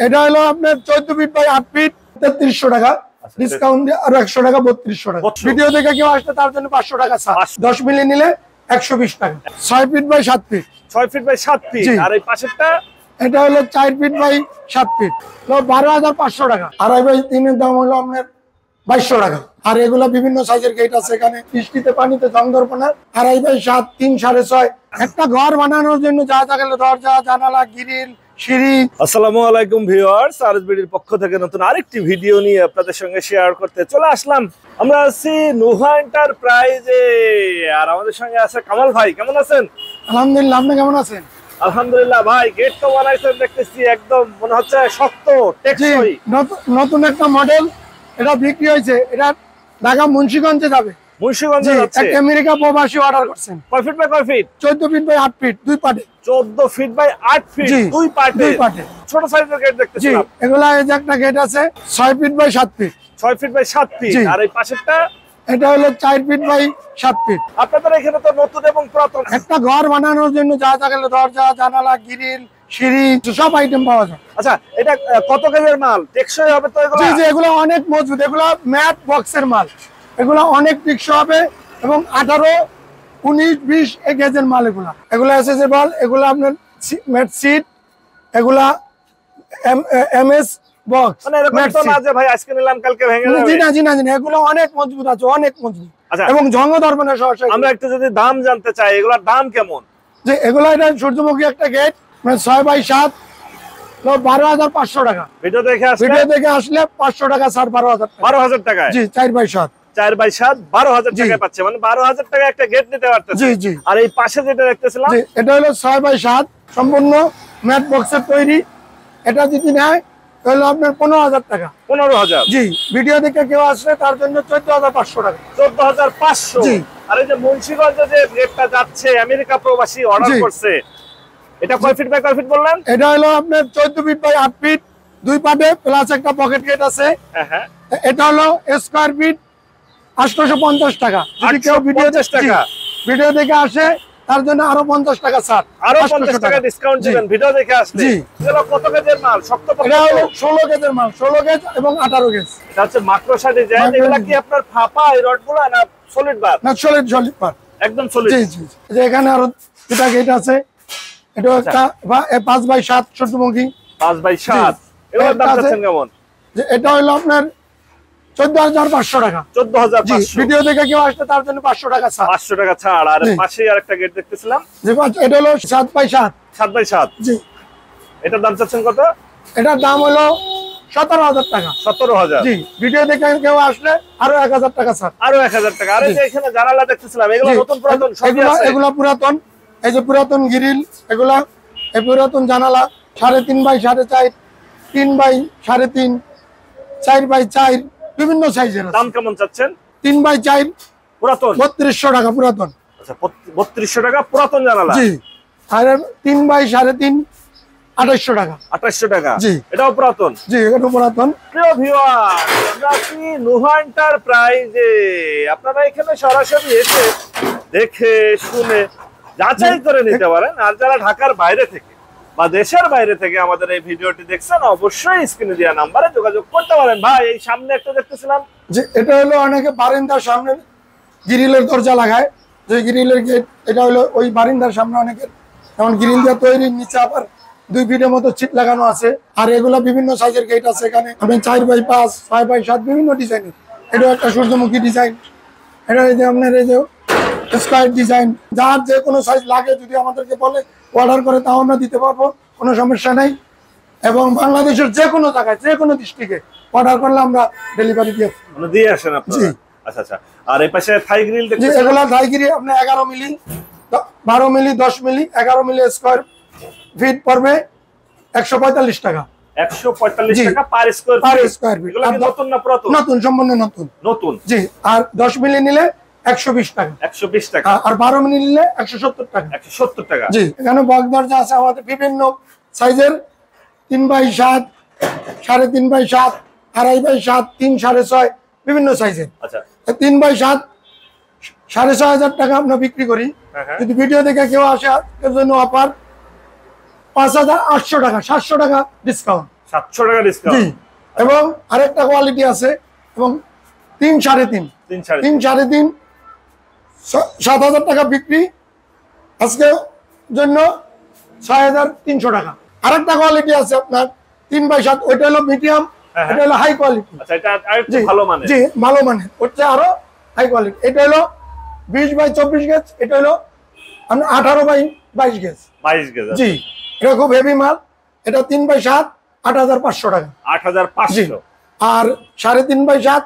এটা হলো আপনার 14 ফিট বাই 8 ফিট 3300 টাকা ডিসকাউন্ট দিয়ে আর 100 টাকা 3200 টাকা। ভিডিও দেখে কেউ আসলে তার জন্য 500 টাকা ছাড়। 10 মিলি নিলে 120 টাকা। 6 feet by 7 feet 6 feet by 7 feet আর এই পাশেরটা এটা হলো 4 ফিট বাই 7 ফিট 12500 টাকা। 2.5 বাই 3 এর দাম হলো আপনার 2200 টাকা। আর এগুলা বিভিন্ন সাইজের গেট আছে এখানে, বৃষ্টিতে পানিতে জং ধরবে না। 2.5 বাই 7 3 6.5 একটা ঘর বানানোর জন্য যা যা গেল দরজা জানালা গ্রিল সিঁড়ি। আসসালামু আলাইকুম ভিউয়ার্স, আরএসবিডির পক্ষ থেকে নতুন আরেকটি ভিডিও নিয়ে আপনাদের সঙ্গে শেয়ার করতে চলে আসলাম। আমরা আছি নুহা এন্টারপ্রাইজে আর আমাদের সঙ্গে আছে কামাল ভাই। কেমন আছেন? আলহামদুলিল্লাহ, আপনি কেমন আছেন? আলহামদুলিল্লাহ ভাই, গেট তো বানাইছেন দেখতেছি, একদম মনে হচ্ছে শক্ত টেকসই। নতুন একটা মডেল, এটা বিক্রি হয়েছে। এটা ঢাকা মুন্সিগঞ্জে যাবে। মুন্সিগঞ্জে যাচ্ছে। একটা আমেরিকা প্রবাসী অর্ডার করছেন। কয় ফিট বাই কয় ফিট? 14 ফিট বাই 8 ফিট দুই পাটে। 14 ফিট বাই 8 ফিট দুই পাটে। ছোট সাইজের গেট দেখতেছি। এগুলা এই যে একটা গেট আছে 6 feet by 7 feet 6 feet by 7 feet আর এই পাশেরটা এটা হলো 4 ফিট বাই 7 ফিট। আপনাদের এখানে তো নতুন এবং পুরাতন একটা ঘর বানানোর জন্য যা যা গেল দরজা জানালা গ্রিল সিঁড়ি সব আইটেম পাওয়া যায়। আচ্ছা, এটা কত কেজির মাল? টেকসই হবে তো এগুলো? জি, এগুলো অনেক মজবুত। এগুলো ম্যাট বক্সের মাল। এগুলো অনেক টেকসই হবে এবং 18 19 20 এই গেজের মাল। এগুলো এসএসএ বল, এগুলো আপনার ম্যাট সিট, এগুলা এমএস বক্স। মানে এরকম তো না যে ভাই আজকে নিলাম কালকে ভেঙে যাবে। জি না, এগুলো অনেক মজবুত আছে, অনেক মজবুত। আচ্ছা, এবং জঙ্গ ধরবে না সহসা। আমরা একটু যদি দাম জানতে চাই, এগুলোর দাম কেমন? যে এগুলো এটা সূর্যমুখী একটা গেট, মানে 6 বাই 7 12500 টাকা। ভিডিও দেখে আসলে 500 টাকা ছাড়। 12000 টাকায়। জি, 4 বাই 7 4 বাই 7 12000 টাকায় পাচ্ছে, মানে 12000 টাকা একটা গেট নিতে পারতেছে। জি। আর এই পাশে যেটা দেখতেছিলাম এটা হলো 6 বাই 7 সম্পূর্ণ ম্যাট বক্সের তৈরি। এটা যদি নেয় তাহলে আপনার 15000 টাকা। 15000? জি। ভিডিও দেখে কেউ আসলে তার জন্য 14500 টাকা। 14500। জি। আর এই যে মুন্সিগঞ্জে যে গেটটা যাচ্ছে আমেরিকা প্রবাসী অর্ডার করছে, এটা কয় ফিট বাই কয় ফিট বললেন? এটা হলো আপনার 14 ফিট বাই 8 ফিট দুই পাটে প্লাস একটা পকেট গেট আছে। হ্যাঁ। এটা হলো স্কয়ার ফিট 850 টাকা। যদি কেউ ভিডিও দেখে আসে তার জন্য আরো 50 টাকা ছাড়। আরো 50 টাকা ডিসকাউন্ট দিবেন ভিডিও দেখে আসলে। এগুলো কত গেজের মাল? শক্ত পক্ত? এটা হলো 16 গেজের মাল, 16 গেজ এবং 18 গেজ। এটা হচ্ছে মাকড়সা ডিজাইন। এগুলা কি আপনার ফাপা এই রডগুলো না সলিড বার? না, সলিড বার, একদম সলিড। জি। যে এখানে আরো দুটো গেট আছে। এটা একটা 5 বাই 7 সূর্যমুখী 5 বাই 7। এগুলোর দাম চাচ্ছেন কেমন? যে এটা হলো আপনার 14500 টাকা। 14500। ভিডিও দেখে কেউ আসলে তার জন্য 500 টাকা ছাড়। 500 টাকা ছাড়। আর পাশেই আরেকটা গেট দেখতেছিলাম, যে এটা হলো 7 বাই 7 7 বাই 7। জি। এটার দাম চাচ্ছেন কত? এটার দাম হলো 17000 টাকা। 17000? জি। ভিডিও দেখে কেউ আসলে আরো 1000 টাকা ছাড়। আরো 1000 টাকা। আর এই যে এখানে জানালা দেখতেছিলাম, এগুলো নতুন পুরাতন সবই আছে? এগুলো পুরাতন। এই যে পুরাতন গ্রিল, এগুলা এই পুরাতন জানালা 3.5 বাই 4.5 3 বাই 3.5 4 বাই 4 বিভিন্ন সাইজের। দাম কেমন চাচ্ছেন? 3 বাই 4 পুরাতন 3200 টাকা পুরাতন। আচ্ছা, 3200 টাকা পুরাতন জানালা। জি। আর 3 বাই 3.5 2800 টাকা। 2800 টাকা। জি। এটাও পুরাতন? জি, এটা পুরাতন। প্রিয় ভিউয়ার, আমরা কি নুহা এন্টারপ্রাইজে, আপনারা এখানে সরাসরি এসে দেখে শুনে যাচাই করে নিতে পারেন। আর যারা ঢাকার বাইরে থেকে বা দেশের বাইরে থেকে আমাদের এই ভিডিওটি দেখছেন, অবশ্যই স্ক্রিনে দেওয়া নাম্বারে যোগাযোগ করতে পারেন। ভাই, এই সামনে একটা দেখতেছিলাম, যে এটা হলো অনেকে বারিন্দার সামনে গ্রিলের দরজা লাগায়, যে গ্রিলের গেট। এটা হলো ওই বারিন্দার সামনে অনেকের যেমন গ্রিল দিয়ে তৈরি, নিচে আবার 2 ফিটের মতো চিট লাগানো আছে। আর এগুলা বিভিন্ন সাইজের গেট আছে এখানে। আপনি 4 বাই 5 6 বাই 7 বিভিন্ন ডিজাইনের। এটা একটা সূর্যমুখী ডিজাইন। এটা এই যে আপনার এই যে স্কয়ার ডিজাইন। যার যে কোনো সাইজ লাগে যদি আমাদেরকে বলে অর্ডার করে, তাও আমরা দিতে পারবো, কোনো সমস্যা নেই। এবং বাংলাদেশের যে কোনো জায়গায় যে কোনো ডিস্ট্রিক্টে অর্ডার করলে আমরা ডেলিভারি দিয়ে আসেন আপনারা। আচ্ছা। আর এই পাশে থাই গ্রিল দেখতেছেন? এগুলা থাই গ্রিল আপনি 11 মিলি 12 মিলি 10 মিলি 11 মিলি স্কয়ার ফিট পড়বে 145 টাকা। 145 টাকা পার স্কয়ার ফিট। এগুলো কি নতুন না পুরাতন? নতুন, সম্পূর্ণ নতুন। জি। আর 10 মিলি নিলে 120 টাকা। 120 টাকা। আর 12 মিলি নিলে 170 টাকা। 170 টাকা। জি। এখানে বক্স দরজা আছে আমাদের বিভিন্ন সাইজের। 3 বাই 7 3.5 বাই 7 2.5 বাই 7 3 6.5 বিভিন্ন সাইজের। আচ্ছা। 3 বাই 7 6500 টাকা আমরা বিক্রি করি। যদি ভিডিও দেখে কেউ আসে এর জন্য অফার 5800 টাকা, 700 টাকা ডিসকাউন্ট। 700 টাকা জি। ডিসকাউন্ট। এবং আরেকটা কোয়ালিটি আছে এবং 3 3.5 3 সাড়ে 3 3.5 7,000 টাকা বিক্রি, আজকে জন্য 6,300 টাকা। আরেকটা কোয়ালিটি আছে আপনার 3/7, ওইটা হলো মিডিয়াম, হ্যাঁ, হ্যাঁ। এটা হলো হাই কোয়ালিটি। আচ্ছা, এটা আরেকটু ভালো মানে। জি, ভালো মানে, হচ্ছে আরো হাই কোয়ালিটি। এটা হলো 20/24 গেজ, এটা হলো 18/22 গেজ। 22 গেজ। জি, এটা খুব হেভি মাল। এটা 3/7 8,500 টাকা। 8500। আর 3.5/7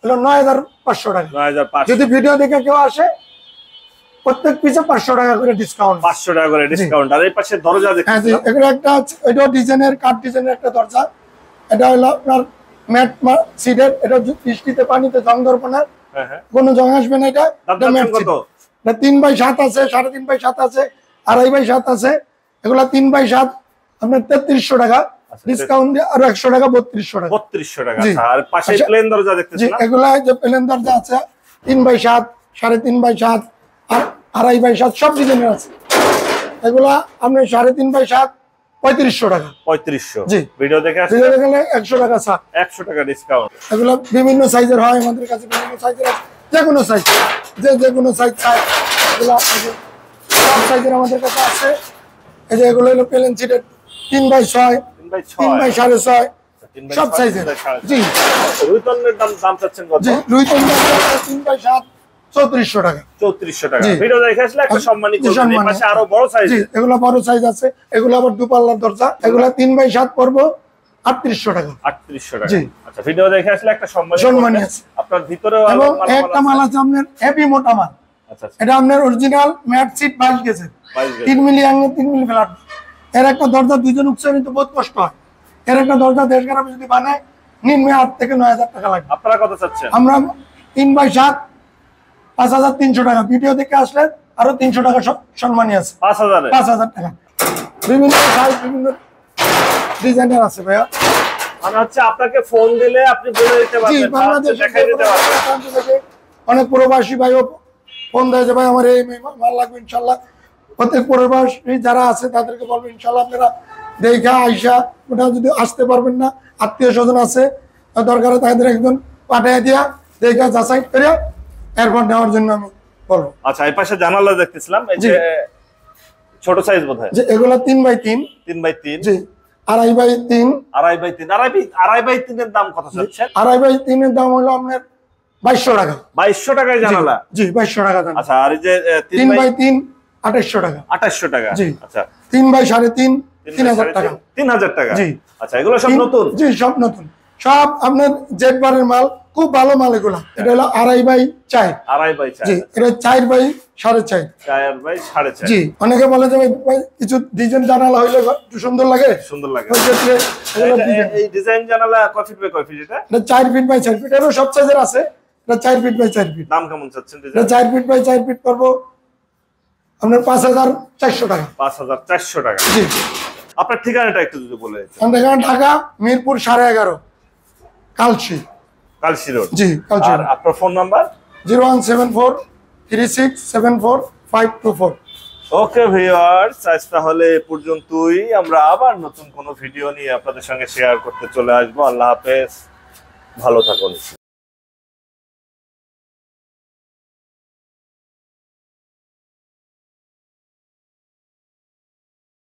হলো 9,500 টাকা। 9500। যদি ভিডিও দেখে কেউ আসে, প্রত্যেক পিছে 500 টাকা করে ডিসকাউন্ট। 500 টাকা করে ডিসকাউন্ট। আর এই পাশে দরজা হ্যাঁ জি, দেখতেছেন। এগুলো একটা এটা ডিজাইনের, কাঠ ডিজাইনের একটা দরজা। এটা হলো আপনার ম্যাট সিডের। এটা বৃষ্টিতে পানিতে জং ধরবে না, হ্যাঁ হ্যাঁ। কোনো জং আসবে না। এটা ম্যাট কত? 3/7 আছে, 3.5/7 আছে, 2.5/7 আছে। এগুলা 3/7 আপনার 3300 টাকা, ডিসকাউন্ট দিয়ে আরো 100 টাকা 3200 টাকা। 3200 টাকা। জি। আচ্ছা, আর পাশে আচ্ছা। প্লেন দরজা জি, দেখতেছেন না? এগুলা যে প্লেন দরজা আছে 3/7, 3.5/7 আর 2.5/7 সব ডিজাইনের আছে। এগুলা আপনি 3.5/7 3500 টাকা। 3500। জি। ভিডিও দেখে আসলে ডিজাইনে গেলে 100 টাকা ছাড়। 100 টাকা ডিসকাউন্ট। এগুলো বিভিন্ন সাইজের হয়, আমাদের কাছে বিভিন্ন সাইজের আছে, যে কোনো সাইজ, যে কোনো সাইজ চাই এগুলো সব সাইজের আমাদের কাছে আছে। এই যে এগুলো হলো প্লেন সিটের 3/6, 3/6, 3/6.5 সব সাইজের। জি রুইতনের দাম চাচ্ছেন কত? জি, রুইতন 3/7 3400 টাকা। 3400 টাকা। জি। ভিডিও দেখে আসলে একটা সম্মানী জি, করবেন। এই সম্মানী। পাশে আরো বড় সাইজ। জি, এগুলো বড় সাইজ আছে। এগুলো আবার দুপাল্লার দরজা। এগুলো 3/7 পড়বো 3800 টাকা। 3800 টাকা। জি। আচ্ছা, ভিডিও দেখে আসলে একটা সম্মানী সম্মানী করবেন। আছে। আপনার ভিতরেও আরো এবং মাল একটা মাল আছে আপনার হেভি মোটা মাল। আচ্ছা আচ্ছা। এটা আপনার অরিজিনাল ম্যাট সিট 22 গেজের, 22 গেজ। 3 মিলি আঙে 3 মিলি ফ্ল্যাট। এর একটা দরজা দুইজন উচ্চারিত বহুত কষ্ট হয়। এর একটা দরজা দেশ গ্রামে যদি বানায় নিম্নে 8 থেকে 9,000 টাকা লাগবে। আপনারা কত চাচ্ছেন? আমরা 3/7 5,300 টাকা। ভিডিও দেখে আসলে আরো 300 টাকা সম্মানী আছে। 5000 এ? 5,000 টাকা। বিভিন্ন সাইজ, বিভিন্ন ডিজাইনের আছে ভাইয়া। মানে হচ্ছে আপনাকে ফোন দিলে আপনি বলে দিতে জি, পারবেন, বাংলাদেশের দেখাই দিতে পারবেন। প্রান্ত থেকে অনেক প্রবাসী ভাইও ফোন দেয় যে ভাই আমার এই মাল লাগবে। ইনশাল্লাহ প্রত্যেক প্রবাসী যারা আছে তাদেরকে বলবো ইনশাল্লাহ আপনারা দেখা আইসা, ওটা যদি আসতে পারবেন না, আত্মীয় স্বজন আছে, দরকারে তাদের একজন পাঠিয়ে দিয়া দেখা যাচাই করে এরপর নেওয়ার জন্য আমি বলবো। আচ্ছা, এই পাশে জানালা দেখতেছিলাম, এই যে জি। ছোট সাইজ বোধহয় যে এগুলো 3/3, 3/3, জি 2.5/3, 2.5/3, 2.5/3 এর দাম কত চাচ্ছেন? 2.5/3 এর দাম হলো আপনার 2200 টাকা। 2200 টাকায় জানালা। জি 2200 টাকা দাম। আচ্ছা, আর এই যে 3/3 2800 টাকা। 2800 টাকা। জি। আচ্ছা, 3/3.5 3000 টাকা। 3000 টাকা। জি। আচ্ছা, এগুলো সব নতুন? জি, সব নতুন, সব আপনার জেড বারের মাল, খুব ভালো মাল এগুলা। এটা হলো 2.5/4। 2.5/4। জি, এটা 4/4.5। 4/4.5। জি, অনেকে বলে যে ভাই কিছু ডিজাইন জানালা হইলে একটু সুন্দর লাগে, সুন্দর লাগে। ওই ক্ষেত্রে এগুলো ডিজাইন। এই ডিজাইন জানালা কয় ফিট বাই কয় ফিট এটা? এটা 4 ফিট বাই 4 ফিট। এরও সব সাইজের আছে। এটা 4 ফিট বাই 4 ফিট। দাম কেমন চাচ্ছেন এটা ডিজাইন? 4 ফিট বাই 4 ফিট পড়বো আপনার 5,400 টাকা। 5400 টাকা। জি, আপনার ঠিকানাটা একটু যদি বলে দিতেন। আমাদের এখানে ঢাকা মিরপুর 11.5 কালশি। কালশি রোড। জি, কালশি। আর আপনার ফোন নাম্বার? 0174 3674 524। ওকে ভিউয়ার্স, আজ তাহলে এ পর্যন্তই। আমরা আবার নতুন কোনো ভিডিও নিয়ে আপনাদের সঙ্গে শেয়ার করতে চলে আসবো। আল্লাহ হাফেজ, ভালো থাকুন।